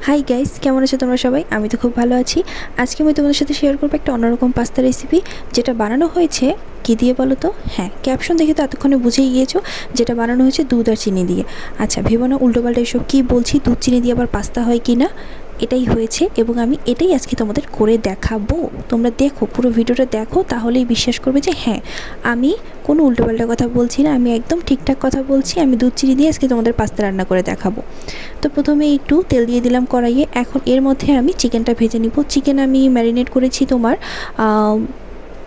Hi guys, কেমন আছো তোমরা সবাই? আমি তো খুব ভালো আছি। আজকে আমি তোমাদের সাথে শেয়ার করবো একটা অন্যরকম পাস্তা রেসিপি, যেটা বানানো হয়েছে কী দিয়ে বলো তো? হ্যাঁ, ক্যাপশন দেখে তো এতক্ষণে বুঝেই গিয়েছো যেটা বানানো হয়েছে দুধ আর চিনি দিয়ে। আচ্ছা, ভেবো না উল্টোপাল্টা এসব কী বলছি, দুধ চিনি দিয়ে আবার পাস্তা হয় কি না। এটাই হয়েছে এবং আমি এটাই আজকে তোমাদের করে দেখাবো। তোমরা দেখো, পুরো ভিডিওটা দেখো, তাহলেই বিশ্বাস করবে যে হ্যাঁ, আমি কোনো উল্টোপাল্টা কথা বলছি না, আমি একদম ঠিকঠাক কথা বলছি। আমি দুধ চিনি দিয়ে আজকে তোমাদের পাস্তা রান্না করে দেখাবো। তো প্রথমে একটু তেল দিয়ে দিলাম কড়াইয়ে। এখন এর মধ্যে আমি চিকেনটা ভেজে নিব। চিকেন আমি ম্যারিনেট করেছি তোমার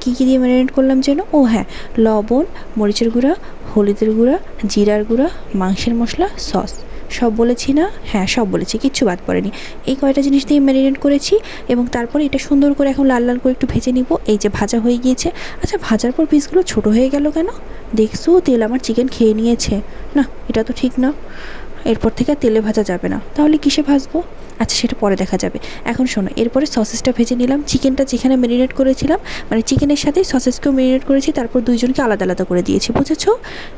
কী কী দিয়ে ম্যারিনেট করলাম যেন, ও হ্যাঁ, লবণ, মরিচের গুঁড়া, হলুদের গুঁড়া, জিরার গুঁড়া, মাংসের মশলা, সস। সব বলেছি না? হ্যাঁ, সব বলেছি, কিচ্ছু বাদ পড়েনি। এই কয়টা জিনিস দিয়ে ম্যারিনেট করেছি এবং তারপরে এটা সুন্দর করে এখন লাল লাল করে একটু ভেজে নিব। এই যে ভাজা হয়ে গিয়েছে। আচ্ছা, ভাজার পর পিসগুলো ছোটো হয়ে গেল কেন? দেখছো তেল আমার চিকেন খেয়ে নিয়েছে। না, এটা তো ঠিক না। এরপর থেকে আর তেলে ভাজা যাবে না, তাহলে কিসে ভাজবো? আচ্ছা, সেটা পরে দেখা যাবে। এখন শোনো, এরপরে সসেসটা ভেজে নিলাম। চিকেনটা যেখানে ম্যারিনেট করেছিলাম, মানে চিকেনের সাথেই সসেসকেও ম্যারিনেট করেছি, তারপর দুইজনকে আলাদা আলাদা করে দিয়েছি, বুঝেছো?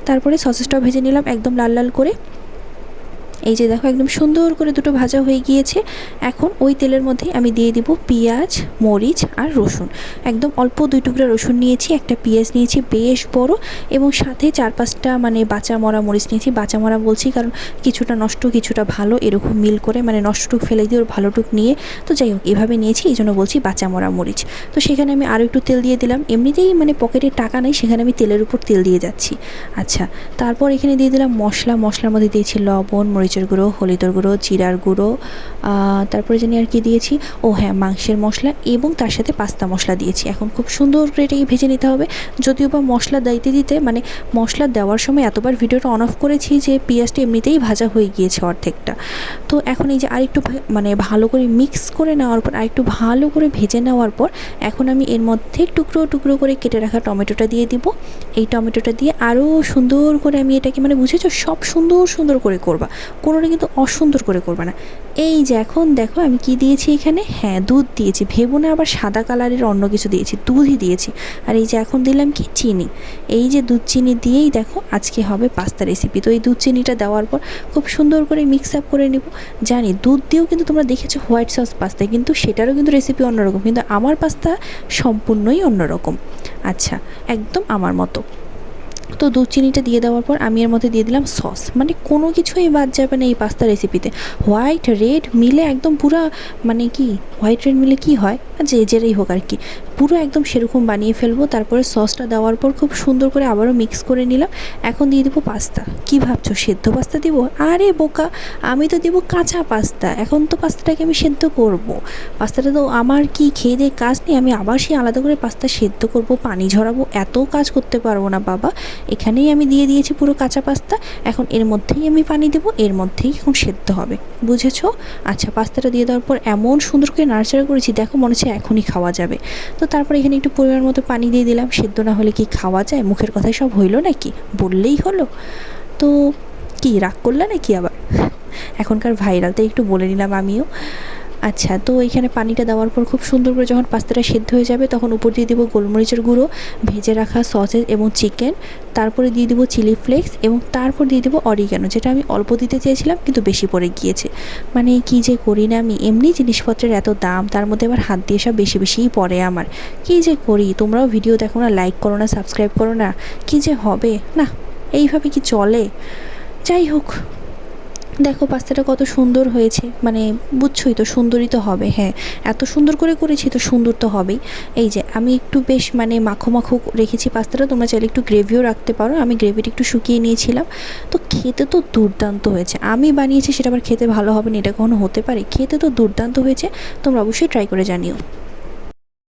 তারপরে সসেসটাও ভেজে নিলাম একদম লাল লাল করে। এই যে দেখো, একদম সুন্দর করে দুটো ভাজা হয়ে গিয়েছে। এখন ওই তেলের মধ্যে আমি দিয়ে দিব পেঁয়াজ, মরিচ আর রসুন। একদম অল্প 2 টুকরা রসুন নিয়েছি, একটা পেঁয়াজ নিয়েছি বেশ বড়, এবং সাথে 4-5টা মানে বাঁচা মরা মরিচ নিয়েছি। বাঁচা মরা বলছি কারণ কিছুটা নষ্ট কিছুটা ভালো, এরকম মিল করে, মানে নষ্টটুক ফেলে দিয়ে ওর ভালোটুক নিয়ে, তো যাই হোক এভাবে নিয়েছি, এই জন্য বলছি বাঁচা মরা মরিচ। তো সেখানে আমি আরও একটু তেল দিয়ে দিলাম। এমনিতেই মানে পকেটে টাকা নেই, সেখানে আমি তেলের উপর তেল দিয়ে যাচ্ছি। আচ্ছা, তারপর এখানে দিয়ে দিলাম মশলা। মশলার মধ্যে দিয়েছি লবণ, মরিচের গুঁড়ো, হলুদের গুঁড়ো, জিরার গুঁড়ো, তারপরে জানি আর কি দিয়েছি, ও হ্যাঁ, মাংসের মশলা, এবং তার সাথে পাস্তা মশলা দিয়েছি। এখন খুব সুন্দর করে এটাকে ভেজে নিতে হবে। যদিও বা মশলা দিতে দিতে মানে মশলা দেওয়ার সময় এতবার ভিডিওটা অন অফ করেছি যে পেঁয়াজটা এমনিতেই ভাজা হয়ে গিয়েছে অর্ধেকটা। তো এখন এই যে আরেকটু মানে ভালো করে মিক্স করে নেওয়ার পর, আরেকটু ভালো করে ভেজে নেওয়ার পর, এখন আমি এর মধ্যে টুকরো টুকরো করে কেটে রাখা টমেটোটা দিয়ে দিব। এই টমেটোটা দিয়ে আরও সুন্দর করে আমি এটাকে, মানে বুঝেছো, সব সুন্দর সুন্দর করে করবা, কোনোটা কিন্তু অসুন্দর করে করবা না। এই যে এখন দেখো আমি কি দিয়েছি এখানে, হ্যাঁ, দুধ দিয়েছি। ভেবো না আবার সাদা কালারের অন্য কিছু দিয়েছি, দুধই দিয়েছি। আর এই যে এখন দিলাম কি, চিনি। এই যে দুধ চিনি দিয়েই দেখো আজকে হবে পাস্তা রেসিপি। তো এই দুধ চিনিটা দেওয়ার পর খুব সুন্দর করে মিক্স আপ করে নেব। জানি দুধ দিয়েও কিন্তু তোমরা দেখেছো হোয়াইট সস পাস্তায়, কিন্তু সেটারও কিন্তু রেসিপি অন্যরকম, কিন্তু আমার পাস্তা সম্পূর্ণই অন্যরকম। আচ্ছা, একদম আমার মতো। তো দুধ চিনিটা দিয়ে দেওয়ার পর আমি এর মধ্যে দিয়ে দিলাম সস। মানে কোনো কিছুই বাদ যাবে না এই পাস্তা রেসিপিতে। হোয়াইট রেড মিলে একদম পুরো, মানে কি হোয়াইট রেড মিলে কি হয়, যে যেটাই হোক আর কি, পুরো একদম সেরকম বানিয়ে ফেলবো। তারপরে সসটা দেওয়ার পর খুব সুন্দর করে আবারও মিক্স করে নিলাম। এখন দিয়ে দেবো পাস্তা। কি ভাবছো সেদ্ধ পাস্তা দিব? আরে বোকা, আমি তো দেবো কাঁচা পাস্তা। এখন তো পাস্তাটাকে আমি সেদ্ধ করব। পাস্তাটা তো আমার কি খেয়ে দিয়ে কাজ নেই, আমি আবার সেই আলাদা করে পাস্তা সেদ্ধ করব, পানি ঝরাবো, এত কাজ করতে পারবো না বাবা। এখানেই আমি দিয়ে দিয়েছি পুরো কাঁচা পাস্তা। এখন এর মধ্যেই আমি পানি দেবো, এর মধ্যেই এখন সেদ্ধ হবে, বুঝেছো? আচ্ছা, পাস্তাটা দিয়ে দেওয়ার পর এমন সুন্দর করে নাড়াচাড়া করেছি, দেখো মনে হচ্ছে এখনই খাওয়া যাবে। তো তারপর এখানে একটু পরিমাণ মতো পানি দিয়ে দিলাম। সেদ্ধ না হলে কি খাওয়া যায়? মুখের কথাই সব হইলো নাকি? বললেই হলো। তো কি রাগ করলে নাকি আবার? এখনকার ভাইরালতে একটু বলে নিলাম আমিও। আচ্ছা, তো এইখানে পানিটা দেওয়ার পর খুব সুন্দর করে যখন পাস্তাটা সেদ্ধ হয়ে যাবে, তখন উপর দিয়ে দেবো গোলমরিচের গুঁড়ো, ভেজে রাখা সসেস এবং চিকেন, তারপরে দিয়ে দেবো চিলি ফ্লেক্স, এবং তারপর দিয়ে দেবো অরিগ্যানো, যেটা আমি অল্প দিতে চেয়েছিলাম কিন্তু বেশি পড়ে গিয়েছে। মানে কি যে করি না আমি, এমনি জিনিসপত্রের এত দাম, তার মধ্যে আবার হাত দিয়ে সব বেশি বেশিই পড়ে আমার। কি যে করি, তোমরাও ভিডিও দেখো না, লাইক করো না, সাবস্ক্রাইব করো না, কি যে হবে না, এইভাবে কি চলে? যাই হোক, দেখো পাস্তাটা কত সুন্দর হয়েছে, মানে বুঝছোই তো, সুন্দরই তো হবে। হ্যাঁ, এত সুন্দর করে করেছি তো সুন্দর তো হবেই। এই যে আমি একটু বেশ মানে মাখো মাখো রেখেছি পাস্তাটা, তোমরা চাইলে একটু গ্রেভিও রাখতে পারো। আমি গ্রেভিটা একটু শুকিয়ে নিয়েছিলাম। তো খেতে তো দুর্দান্ত হয়েছে। আমি বানিয়েছি, সেটা আবার খেতে ভালো হবে না এটা কখনো হতে পারে? খেতে তো দুর্দান্ত হয়েছে, তোমরা অবশ্যই ট্রাই করে জানিও।